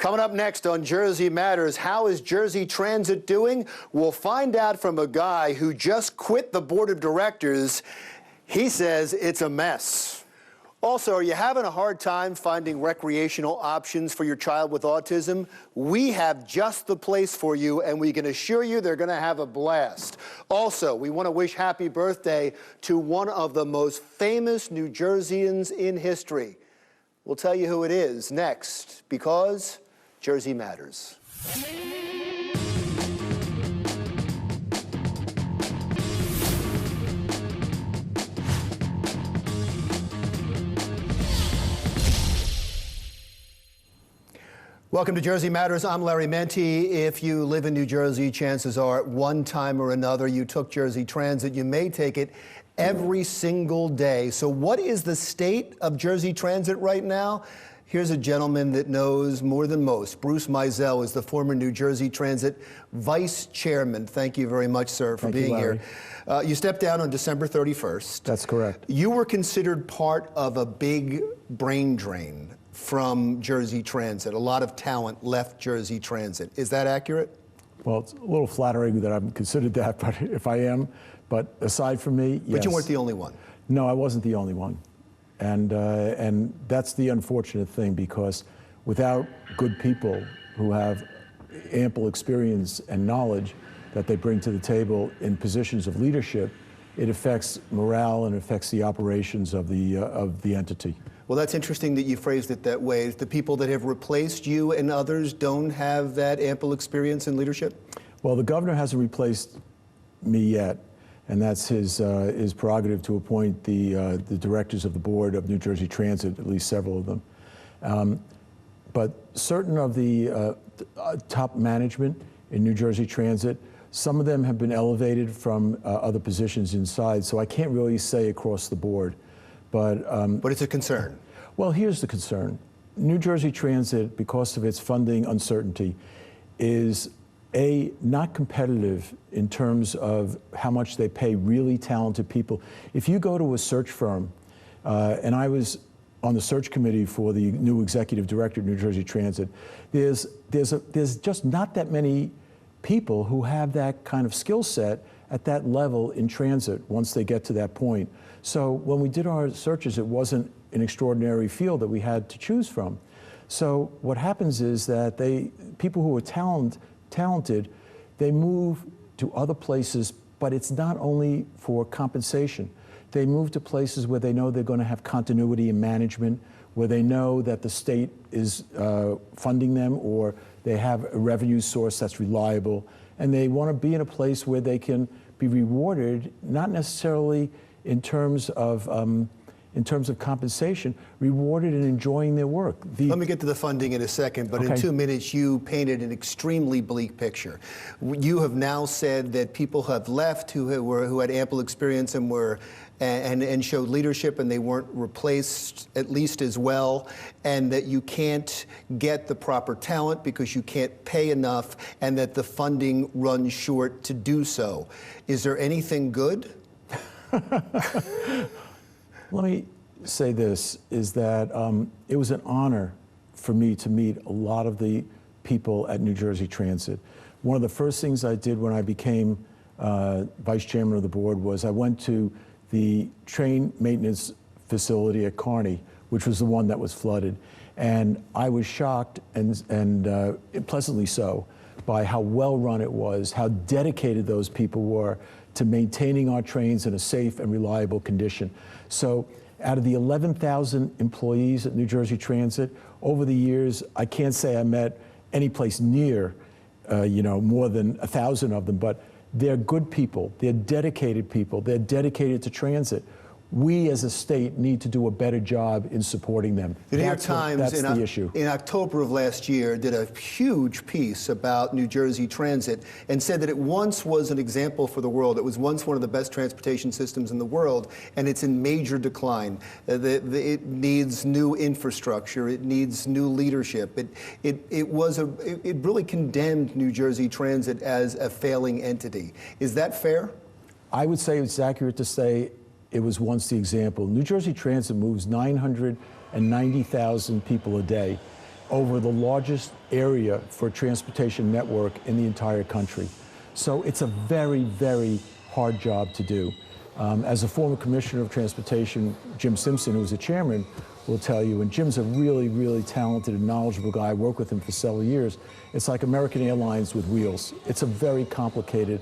Coming up next on Jersey Matters, how is Jersey Transit doing? We'll find out from a guy who just quit the board of directors. He says it's a mess. Also, are you having a hard time finding recreational options for your child with autism? We have just the place for you, and we can assure you they're going to have a blast. Also, we want to wish happy birthday to one of the most famous New Jerseyans in history. We'll tell you who it is next, because Jersey Matters. Welcome to Jersey Matters. I'm Larry Menti. If you live in New Jersey, chances are at one time or another you took Jersey Transit. You may take it every single day. So what is the state of Jersey Transit right now? Here's a gentleman that knows more than most. Bruce Meisel is the former New Jersey Transit Vice Chairman. Thank you very much, sir, for being here. You stepped down on December 31st. That's correct. You were considered part of a big brain drain from Jersey Transit. A lot of talent left Jersey Transit. Is that accurate? Well, it's a little flattering that I'm considered that, but if I am. But aside from me, yes. But you weren't the only one. No, I wasn't the only one. And that's the unfortunate thing, because without good people who have ample experience and knowledge that they bring to the table in positions of leadership, it affects morale and affects the operations of the entity. Well, that's interesting that you phrased it that way. The people that have replaced you and others don't have that ample experience in leadership? Well, the governor hasn't replaced me yet, and that's his prerogative to appoint the directors of the board of New Jersey Transit, at least several of them. But certain of the top management in New Jersey Transit, some of them have been elevated from other positions inside, so I can't really say across the board. But it's a concern. Well, here's the concern. New Jersey Transit, because of its funding uncertainty, is not competitive in terms of how much they pay really talented people. If you go to a search firm, and I was on the search committee for the new executive director of New Jersey Transit, there's just not that many people who have that kind of skill set at that level in transit once they get to that point. So when we did our searches, it wasn't an extraordinary field that we had to choose from. So what happens is that people who are talented, they move to other places, but it's not only for compensation. They move to places where they know they're going to have continuity in management, where they know that the state is funding them, or they have a revenue source that's reliable, and they want to be in a place where they can be rewarded, not necessarily in terms of compensation, rewarded and enjoying their work. Let me get to the funding in a second, but in 2 minutes you painted an extremely bleak picture. You have now said that people have left who had ample experience and showed leadership, and they weren't replaced at least as well, and that you can't get the proper talent because you can't pay enough, and that the funding runs short to do so. Is there anything good? Let me say this, is that it was an honor for me to meet a lot of the people at New Jersey Transit. One of the first things I did when I became vice chairman of the board was I went to the train maintenance facility at Kearny, which was the one that was flooded. And I was shocked, and pleasantly so, by how well run it was, how dedicated those people were to maintaining our trains in a safe and reliable condition. So out of the 11,000 employees at New Jersey Transit, over the years, I can't say I met any place near, more than 1,000 of them, but they're good people, they're dedicated people, they're dedicated to transit. We as a state need to do a better job in supporting them. The New York Times in October of last year did a huge piece about New Jersey Transit and said that it once was an example for the world. It was once one of the best transportation systems in the world, and it's in major decline. It needs new infrastructure. It needs new leadership. It really condemned New Jersey Transit as a failing entity. Is that fair? I would say it's accurate to say it was once the example. New Jersey Transit moves 990,000 people a day, over the largest area for transportation network in the entire country. So it's a very, very hard job to do. As a former commissioner of transportation, Jim Simpson, who was the chairman, will tell you, and Jim's a really, really talented and knowledgeable guy. I worked with him for several years. It's like American Airlines with wheels. It's a very complicated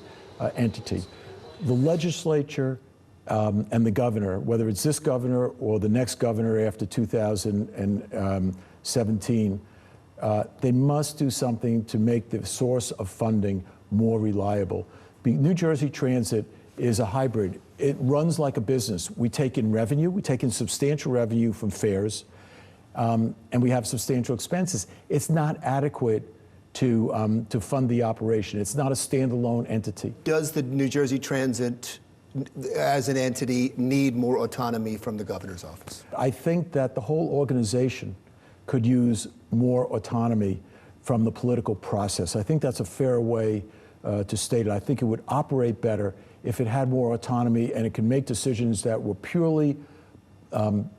entity. The legislature and the governor, whether it's this governor or the next governor after 2017, they must do something to make the source of funding more reliable. New Jersey Transit is a hybrid. It runs like a business. We take in revenue, we take in substantial revenue from fares, and we have substantial expenses. It's not adequate to fund the operation. It's not a standalone entity. Does the New Jersey Transit, as an entity, need more autonomy from the governor's office? I think that the whole organization could use more autonomy from the political process. I think that's a fair way to state it. I think it would operate better if it had more autonomy and it could make decisions that were purely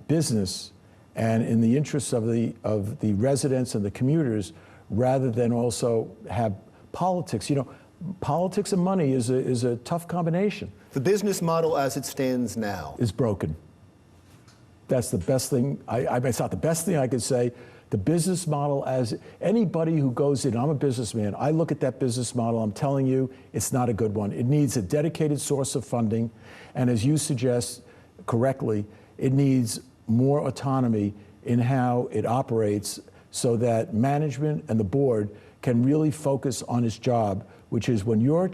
business and in the interests of the residents and the commuters, rather than also have politics. You know, politics and money is a tough combination. The business model as it stands now is broken. That's the best thing. It's not the best thing I could say. The business model, as anybody who goes in, I'm a businessman, I look at that business model, I'm telling you, it's not a good one. It needs a dedicated source of funding, and as you suggest correctly, it needs more autonomy in how it operates so that management and the board can really focus on its job, which is when you're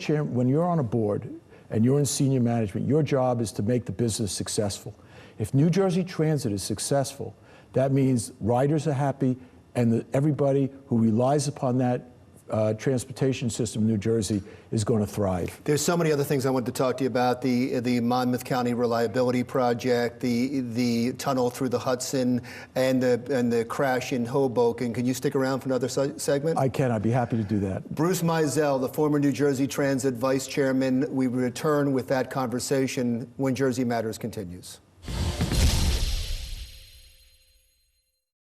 on a board and you're in senior management, your job is to make the business successful. If New Jersey Transit is successful, that means riders are happy, and everybody who relies upon that transportation system in New Jersey is going to thrive. There's so many other things I wanted to talk to you about: the Monmouth County Reliability Project, the tunnel through the Hudson, and the crash in Hoboken. Can you stick around for another segment? I can. I'd be happy to do that. Bruce Meisel, the former New Jersey Transit Vice Chairman. We return with that conversation when Jersey Matters continues.